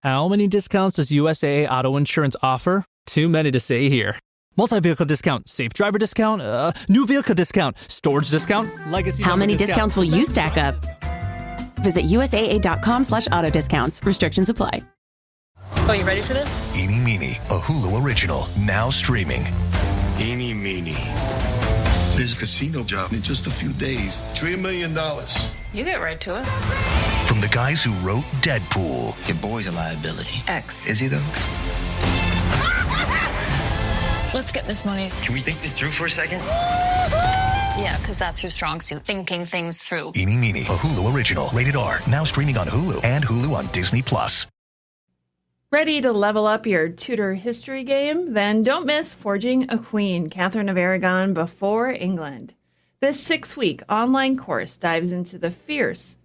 How many discounts does USAA Auto Insurance offer? Too many to say here. Multi-vehicle discount, safe driver discount, new vehicle discount, storage discount, legacy. How many discounts will you stack up? Visit USAA.com/auto discounts. Restrictions apply. Oh, you ready for this? Eeny Meeny, a Hulu original, now streaming. Eeny Meeny. There's a casino job in just a few days. $3 million. You get right to it. From the guys who wrote Deadpool. Your boy's a liability. X. Is he though? Let's get this money. Can we think this through for a second? Yeah, because that's your strong suit, thinking things through. Eeny Meeny, a Hulu original, rated R, now streaming on Hulu and Hulu on Disney+. Ready to level up your Tudor history game? Then don't miss Forging a Queen, Catherine of Aragon Before England. This 6-week online course dives into the fearless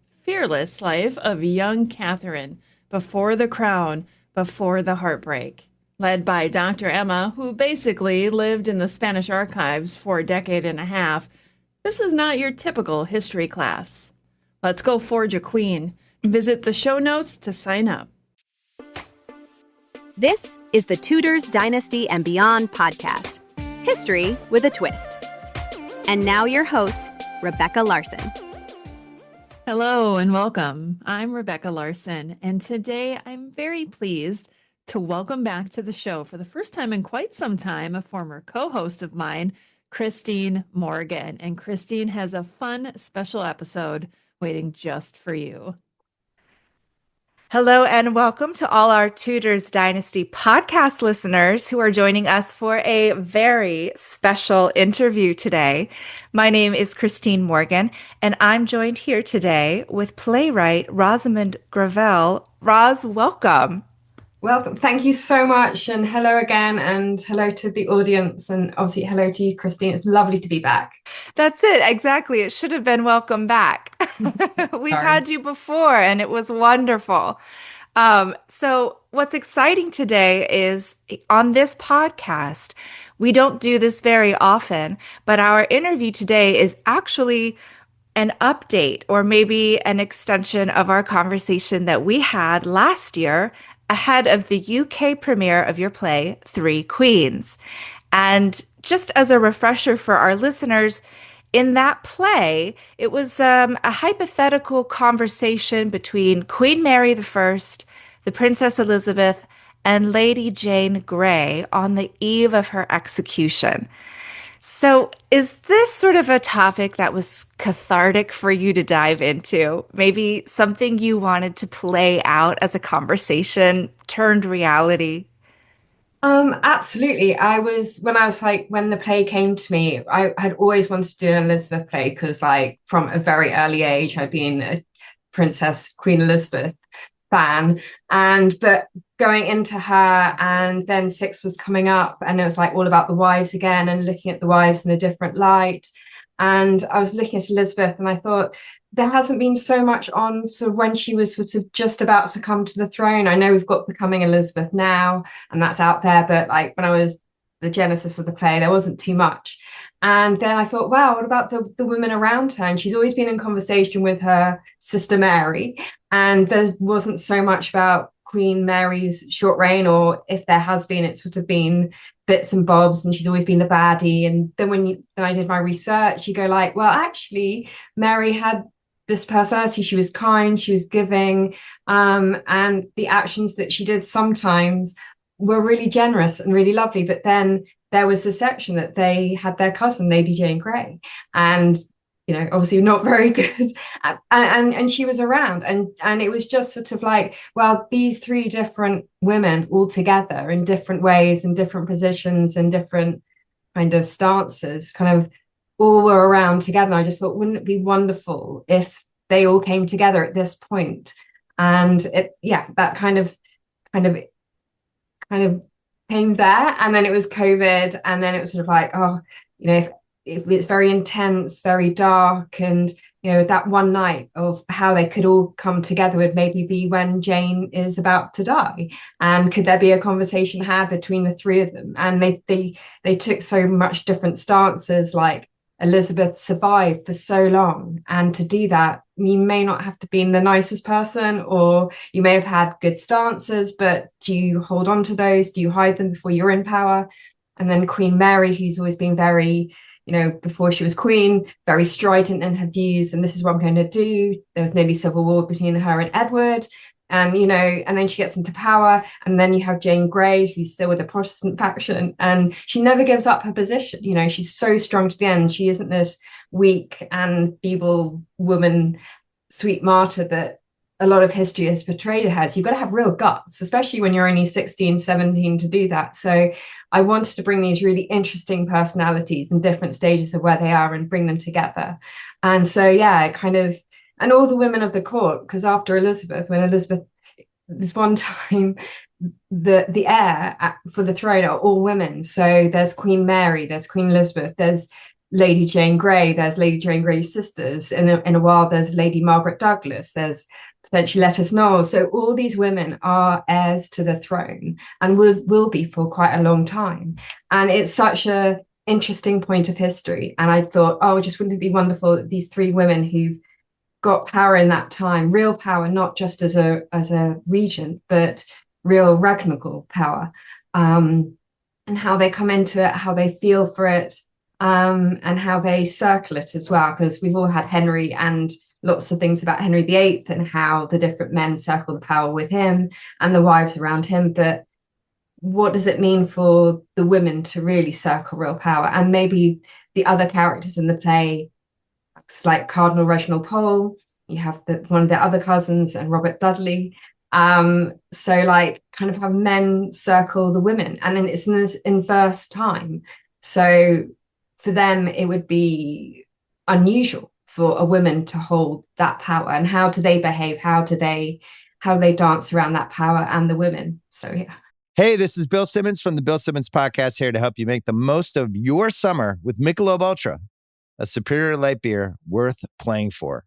life of young Catherine before the crown, before the heartbreak. Led by Dr. Emma, who basically lived in the Spanish archives for a decade and a half, this is not your typical history class. Let's go forge a queen. Visit the show notes to sign up. This is the Tudors, Dynasty, and Beyond podcast. History with a twist. And now your host, Rebecca Larson. Hello and welcome. I'm Rebecca Larson, and today I'm very pleased to welcome back to the show for the first time in quite some time, a former co-host of mine, Christine Morgan. And Christine has a fun special episode waiting just for you. Hello and welcome to all our Tudors Dynasty podcast listeners who are joining us for a very special interview today. My name is Christine Morgan, and I'm joined here today with playwright Rosamund Gravelle. Roz, welcome. Welcome. Thank you so much. And hello again. And hello to the audience. And obviously, hello to you, Christine. It's lovely to be back. That's it. Exactly. It should have been welcome back. We've had you before, and it was wonderful. So what's exciting today is on this podcast, we don't do this very often, but our interview today is actually an update or maybe an extension of our conversation that we had last year ahead of the UK premiere of your play, Three Queens. And just as a refresher for our listeners, in that play, it was a hypothetical conversation between Queen Mary I, the Princess Elizabeth, and Lady Jane Grey on the eve of her execution. So is this sort of a topic that was cathartic for you to dive into? Maybe something you wanted to play out as a conversation turned reality? Absolutely. When the play came to me, I had always wanted to do an Elizabeth play because from a very early age, I'd been a Princess Queen Elizabeth fan. But going into her, and then Six was coming up, and it was all about the wives again and looking at the wives in a different light. And I was looking at Elizabeth and I thought, there hasn't been so much on sort of when she was sort of just about to come to the throne. I know we've got Becoming Elizabeth now, and that's out there, but when I was the genesis of the play, there wasn't too much. And then I thought, wow, what about the women around her? And she's always been in conversation with her sister Mary, and there wasn't so much about Queen Mary's short reign, or if there has been, it's sort of been bits and bobs, and she's always been the baddie. And then when I did my research, you go well, actually, Mary had this personality. She was kind, she was giving, and the actions that she did sometimes were really generous and really lovely. But then there was the section that they had their cousin, Lady Jane Grey, and obviously not very good, and she was around, and it was just sort of well, these three different women all together in different ways, in different positions, and different kind of stances, kind of all were around together. And I just thought, wouldn't it be wonderful if they all came together at this point? And that kind of came there. And then it was COVID, and then it was sort of it's very intense, very dark, and that one night of how they could all come together would maybe be when Jane is about to die, and could there be a conversation had between the three of them? And they took so much different stances. Elizabeth survived for so long, and to do that, you may not have to be the nicest person, or you may have had good stances, but do you hold on to those? Do you hide them before you're in power? And then Queen Mary, who's always been very, before she was queen, very strident in her views, and this is what I'm going to do. There was nearly civil war between her and Edward. And, and then she gets into power, and then you have Jane Grey, who's still with the Protestant faction, and she never gives up her position. She's so strong to the end. She isn't this weak and feeble woman, sweet martyr that a lot of history has portrayed her as. You've got to have real guts, especially when you're only 16, 17 to do that. So I wanted to bring these really interesting personalities in different stages of where they are and bring them together. And so, yeah, and all the women of the court, because after Elizabeth, this one time, the heir for the throne are all women. So there's Queen Mary, there's Queen Elizabeth, there's Lady Jane Grey, there's Lady Jane Grey's sisters. In a while, there's Lady Margaret Douglas, there's potentially Lettice Knowles. So all these women are heirs to the throne and will be for quite a long time. And it's such a interesting point of history. And I thought, just wouldn't it be wonderful that these three women who've got power in that time, real power, not just as a regent, but real regnal power, and how they come into it, how they feel for it, and how they circle it as well, because we've all had Henry and lots of things about Henry VIII and how the different men circle the power with him and the wives around him. But what does it mean for the women to really circle real power? And maybe the other characters in the play, like Cardinal Reginald Pole, you have one of their other cousins, and Robert Dudley. So kind of have men circle the women, and then it's in this inverse time. So for them, it would be unusual for a woman to hold that power. And how do they behave? How do they dance around that power and the women? So yeah. Hey, this is Bill Simmons from the Bill Simmons Podcast, here to help you make the most of your summer with Michelob Ultra, a superior light beer worth playing for.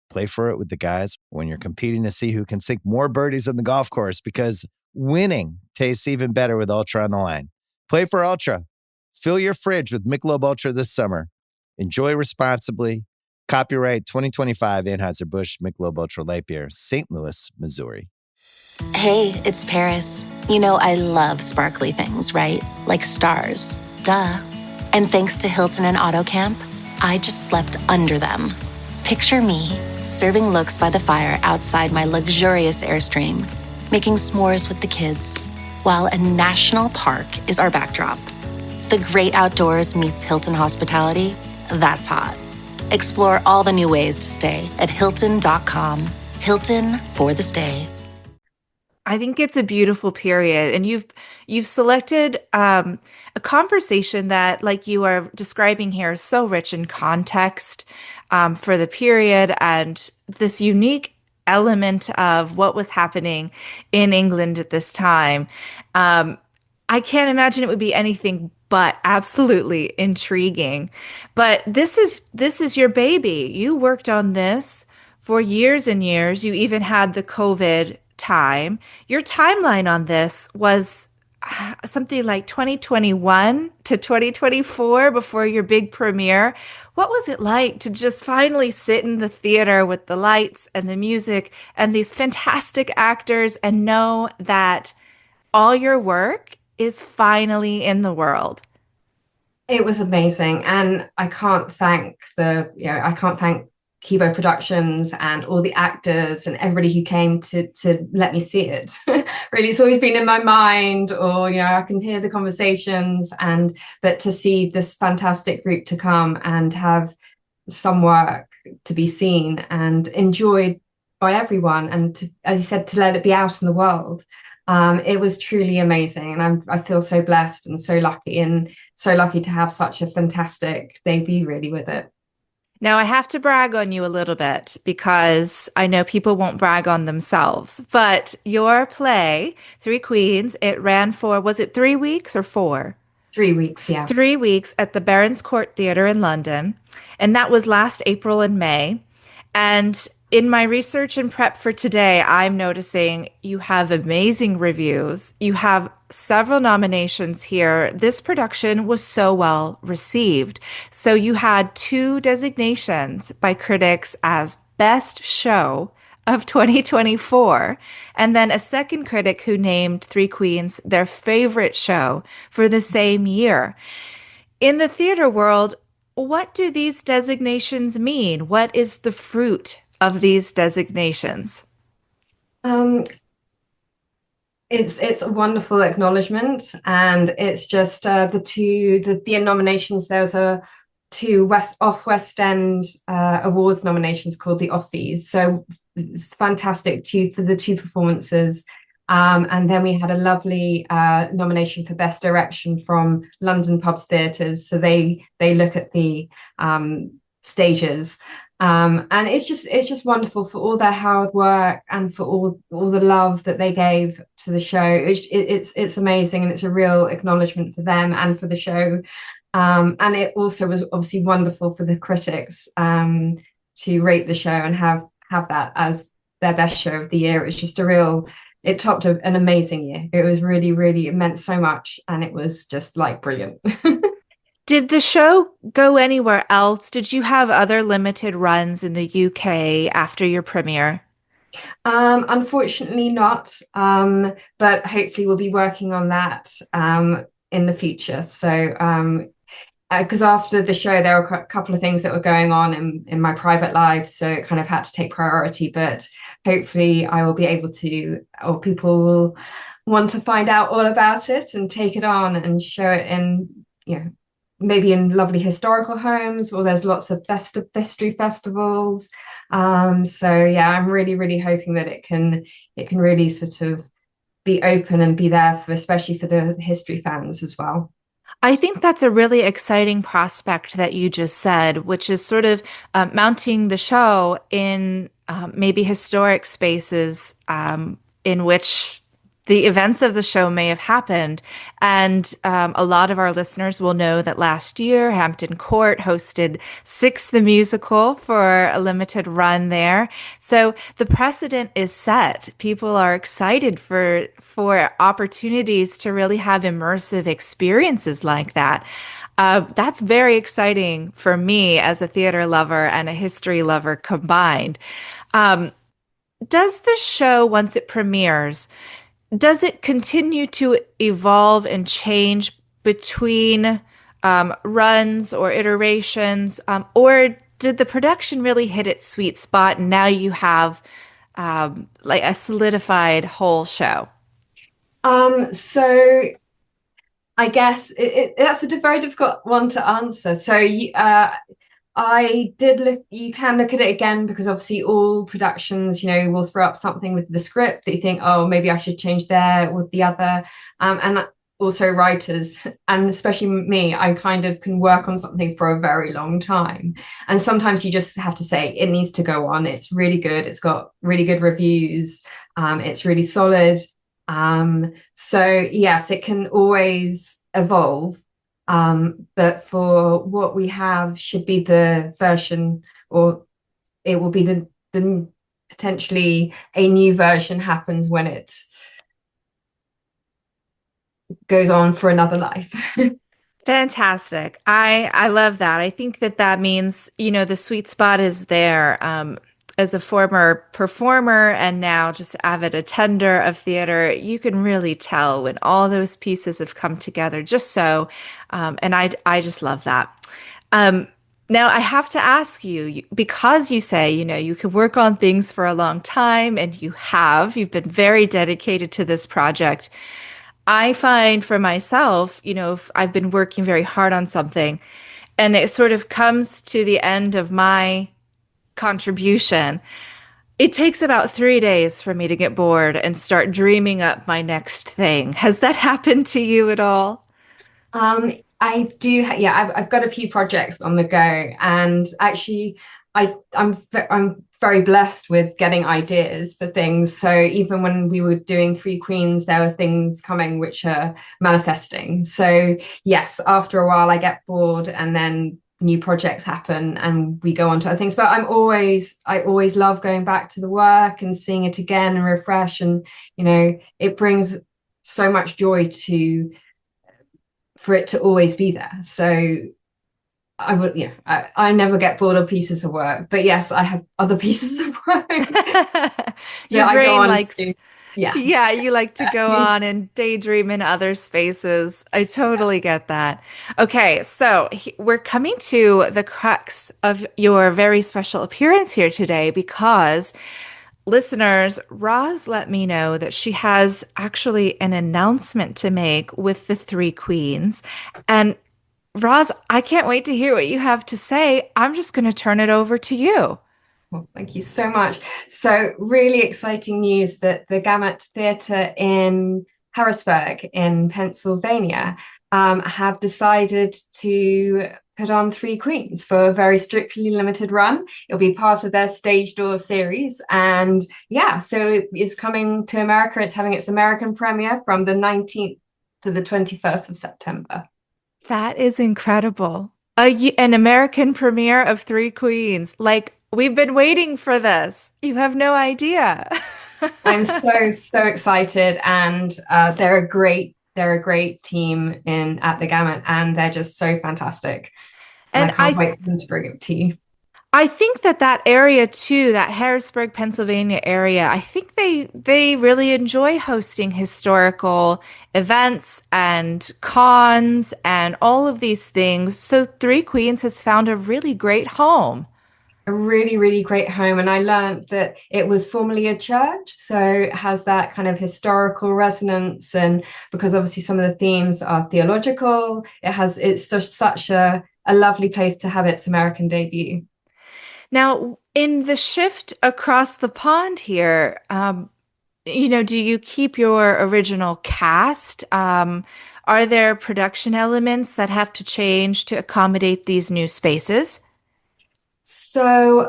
Play for it with the guys when you're competing to see who can sink more birdies on the golf course, because winning tastes even better with Ultra on the line. Play for Ultra. Fill your fridge with Michelob Ultra this summer. Enjoy responsibly. Copyright 2025 Anheuser-Busch Michelob Ultra Light Beer, St. Louis, Missouri. Hey, it's Paris. I love sparkly things, right? Like stars. Duh. And thanks to Hilton and AutoCamp, I just slept under them. Picture me serving looks by the fire outside my luxurious Airstream, making s'mores with the kids, while a national park is our backdrop. The great outdoors meets Hilton hospitality. That's hot. Explore all the new ways to stay at Hilton.com. Hilton for the stay. I think it's a beautiful period, and you've selected a conversation that, like you are describing here, is so rich in context for the period and this unique element of what was happening in England at this time. I can't imagine it would be anything but absolutely intriguing. But this is your baby. You worked on this for years and years. You even had the COVID time. Your timeline on this was something like 2021 to 2024 before your big premiere. What was it like to just finally sit in the theater with the lights and the music and these fantastic actors and know that all your work is finally in the world? It was amazing, and I can't thank Kibo Productions and all the actors and everybody who came to let me see it. Really, it's always been in my mind, or I can hear the conversations, but to see this fantastic group to come and have some work to be seen and enjoyed by everyone, and to, as you said, to let it be out in the world. It was truly amazing, and I feel so blessed and so lucky to have such a fantastic debut really with it. Now, I have to brag on you a little bit because I know people won't brag on themselves, but your play, Three Queens, it ran for, was it 3 weeks or 4? 3 weeks, yeah. 3 weeks at the Barons Court Theatre in London, and that was last April and May. And in my research and prep for today, I'm noticing you have amazing reviews. You have several nominations here. This production was so well received. So you had 2 designations by critics as best show of 2024, and then a second critic who named Three Queens their favorite show for the same year. In the theater world, what do these designations mean? What is the fruit of these designations? Um, it's a wonderful acknowledgement, and it's just the nominations. There's a two West End awards nominations called the Offies. So it's fantastic for the two performances. And then we had a lovely nomination for Best Direction from London Pubs Theatres. So they look at the stages. And it's just wonderful for all their hard work and for all the love that they gave to the show. It's amazing, and it's a real acknowledgement for them and for the show. And it also was obviously wonderful for the critics to rate the show and have that as their best show of the year. It was just it topped an amazing year. It was really, really, it meant so much, and it was just like brilliant. Did the show go anywhere else? Did you have other limited runs in the UK after your premiere? Unfortunately not, but hopefully we'll be working on that in the future. So because after the show there were a couple of things that were going on in my private life, so it kind of had to take priority, but hopefully I will be able to, or people will want to find out all about it and take it on and show it in, maybe in lovely historical homes, or there's lots of history festivals. So yeah, I'm really, really hoping that it can really sort of be open and be there especially for the history fans as well. I think that's a really exciting prospect that you just said, which is sort of mounting the show in maybe historic spaces in which the events of the show may have happened. And a lot of our listeners will know that last year, Hampton Court hosted Six the Musical for a limited run there. So the precedent is set. People are excited for opportunities to really have immersive experiences like that. That's very exciting for me as a theater lover and a history lover combined. Does the show, once it premieres, does it continue to evolve and change between runs or iterations, or did the production really hit its sweet spot and now you have like a solidified whole show? So I guess that's a very difficult one to answer. So I did you can look at it again, because obviously all productions, will throw up something with the script that you think, oh, maybe I should change there with the other. And also writers, and especially me, I kind of can work on something for a very long time. And sometimes you just have to say, it needs to go on. It's really good. It's got really good reviews. It's really solid. So yes, it can always evolve. But for what we have should be the version, or it will be the potentially a new version happens when it goes on for another life. Fantastic. I love that. I think that means, the sweet spot is there. As a former performer and now just avid attender of theater, you can really tell when all those pieces have come together just so. And I just love that. Now I have to ask you, because you say, you could work on things for a long time, and you've been very dedicated to this project. I find for myself, if I've been working very hard on something and it sort of comes to the end of my contribution, it takes about 3 days for me to get bored and start dreaming up my next thing. Has that happened to you at all? I do. Yeah, I've got a few projects on the go, and actually, I'm very blessed with getting ideas for things. So even when we were doing Three Queens, there were things coming which are manifesting. So yes, after a while, I get bored, and then new projects happen and we go on to other things. But I always love going back to the work and seeing it again and refresh. And, it brings so much joy for it to always be there. So I would, yeah, I never get bored of pieces of work, but yes, I have other pieces of work that Your I go brain on likes, to. Yeah. yeah, you like to go on and daydream in other spaces. I totally get that. Okay, so we're coming to the crux of your very special appearance here today because listeners, Roz let me know that she has actually an announcement to make with the three queens. And Roz, I can't wait to hear what you have to say. I'm just going to turn it over to you. Well, thank you so much. So, really exciting news that the Gamut Theatre in Harrisburg, in Pennsylvania, have decided to put on Three Queens for a very strictly limited run. It'll be part of their Stage Door series. And yeah, so it's coming to America. It's having its American premiere from the 19th to the 21st of September. That is incredible. An American premiere of Three Queens. Like, we've been waiting for this. You have no idea. I'm so excited, and they're a great team in at the Gamut, and they're just so fantastic. And And I can't wait for them to bring it to you. I think that area too, that Harrisburg, Pennsylvania area, I think they really enjoy hosting historical events and cons and all of these things. So Three Queens has found a really great home. A really, really great home. And I learned that it was formerly a church, so it has that kind of historical resonance. And because obviously some of the themes are theological, it's just such a lovely place to have its American debut. Now, in the shift across the pond here, do you keep your original cast? Are there production elements that have to change to accommodate these new spaces? So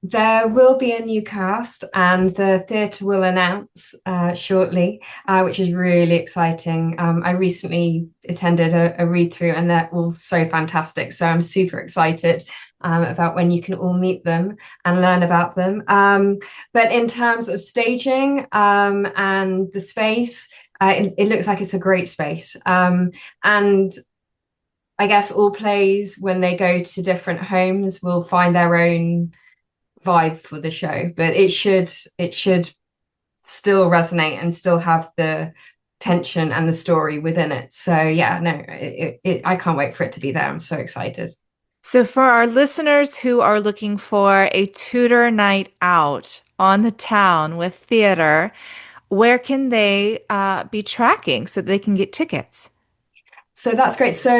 there will be a new cast, and the theatre will announce shortly, which is really exciting. I recently attended a read through, and they're all so fantastic. So I'm super excited about when you can all meet them and learn about them. But in terms of staging and the space, it looks like it's a great space. And I guess all plays, when they go to different homes, will find their own vibe for the show, but it should still resonate and still have the tension and the story within it. So yeah, no, I can't wait for it to be there. I'm so excited. So for our listeners who are looking for a Tudor night out on the town with theater, where can they be tracking so they can get tickets? So that's great. So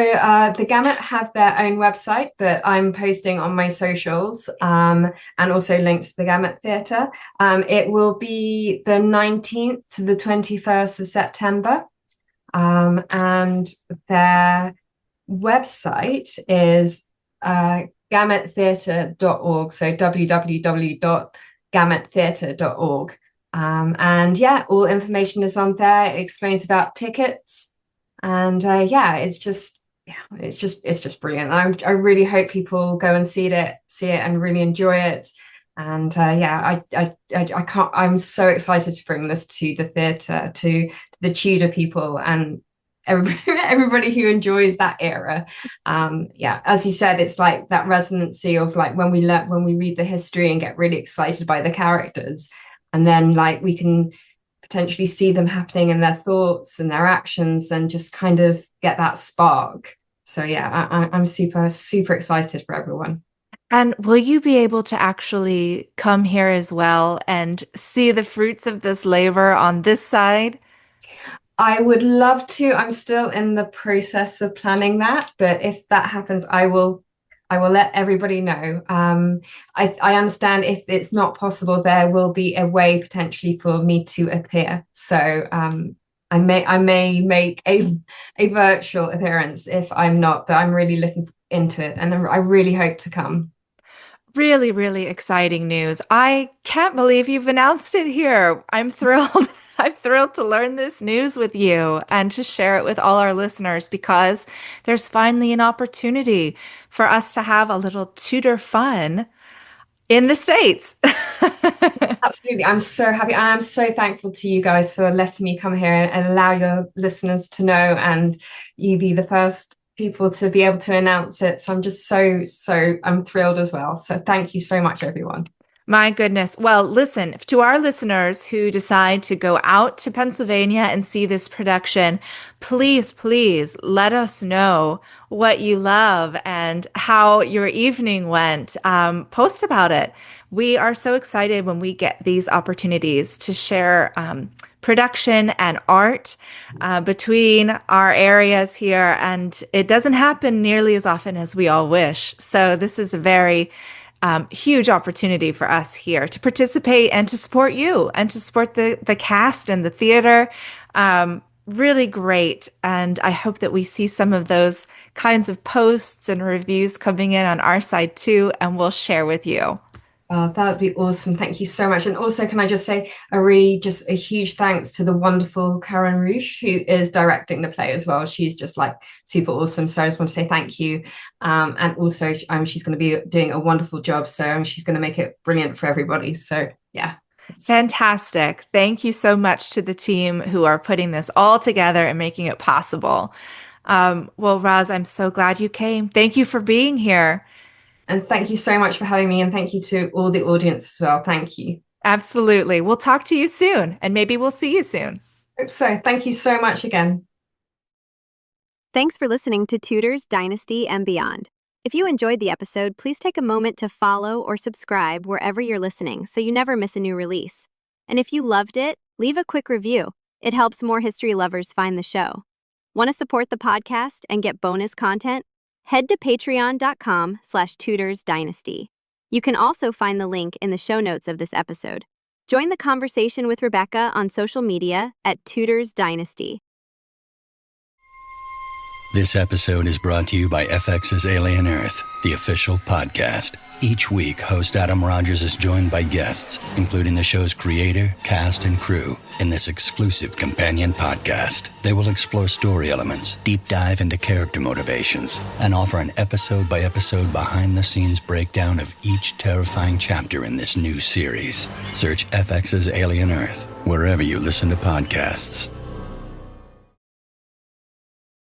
the Gamut have their own website, but I'm posting on my socials and also links to the Gamut Theatre. It will be the 19th to the 21st of September. And their website is gamuttheatre.org. So www.gamuttheatre.org. And yeah, all information is on there. It explains about tickets. And yeah, it's just brilliant. I really hope people go and see it and really enjoy it. And yeah, I can't. I'm so excited to bring this to the theatre, to the Tudor people and everybody who enjoys that era. Yeah, as you said, it's like that resonancy of like when we read the history and get really excited by the characters, and then like we can potentially see them happening in their thoughts and their actions and just kind of get that spark. So yeah, I'm super excited for everyone. And will you be able to actually come here as well and see the fruits of this labor on this side? I would love to. I'm still in the process of planning that, but if that happens, I will let everybody know. I understand if it's not possible, there will be a way potentially for me to appear. So I may make a virtual appearance if I'm not, but I'm really looking into it, and I really hope to come. Really, really exciting news. I can't believe you've announced it here. I'm thrilled. I'm thrilled to learn this news with you and to share it with all our listeners because there's finally an opportunity for us to have a little Tudor fun in the States. Absolutely. I'm so happy. And I'm so thankful to you guys for letting me come here and allow your listeners to know, and you be the first people to be able to announce it. So I'm just I'm thrilled as well. So thank you so much, everyone. My goodness. Well, listen, to our listeners who decide to go out to Pennsylvania and see this production, please, please let us know what you love and how your evening went. Post about it. We are so excited when we get these opportunities to share production and art between our areas here. And it doesn't happen nearly as often as we all wish. So this is a very huge opportunity for us here to participate and to support you and to support the cast and the theater. Really great. And I hope that we see some of those kinds of posts and reviews coming in on our side too, and we'll share with you. Oh, that would be awesome. Thank you so much. And also, can I just say just a huge thanks to the wonderful Karen Rouge, who is directing the play as well. She's just like super awesome. So I just want to say thank you. And also, she's going to be doing a wonderful job. So she's going to make it brilliant for everybody. So yeah. Fantastic. Thank you so much to the team who are putting this all together and making it possible. Well, Roz, I'm so glad you came. Thank you for being here. And thank you so much for having me. And thank you to all the audience as well. Thank you. Absolutely. We'll talk to you soon, and maybe we'll see you soon. Hope so. Thank you so much again. Thanks for listening to Tudors, Dynasty, and Beyond. If you enjoyed the episode, please take a moment to follow or subscribe wherever you're listening so you never miss a new release. And if you loved it, leave a quick review. It helps more history lovers find the show. Want to support the podcast and get bonus content? Head to patreon.com/tudorsdynasty. You can also find the link in the show notes of this episode. Join the conversation with Rebecca on social media at Tudors Dynasty. This episode is brought to you by FX's Alien Earth, the official podcast. Each week, host Adam Rogers is joined by guests, including the show's creator, cast, and crew, in this exclusive companion podcast. They will explore story elements, deep dive into character motivations, and offer an episode-by-episode behind-the-scenes breakdown of each terrifying chapter in this new series. Search FX's Alien Earth wherever you listen to podcasts.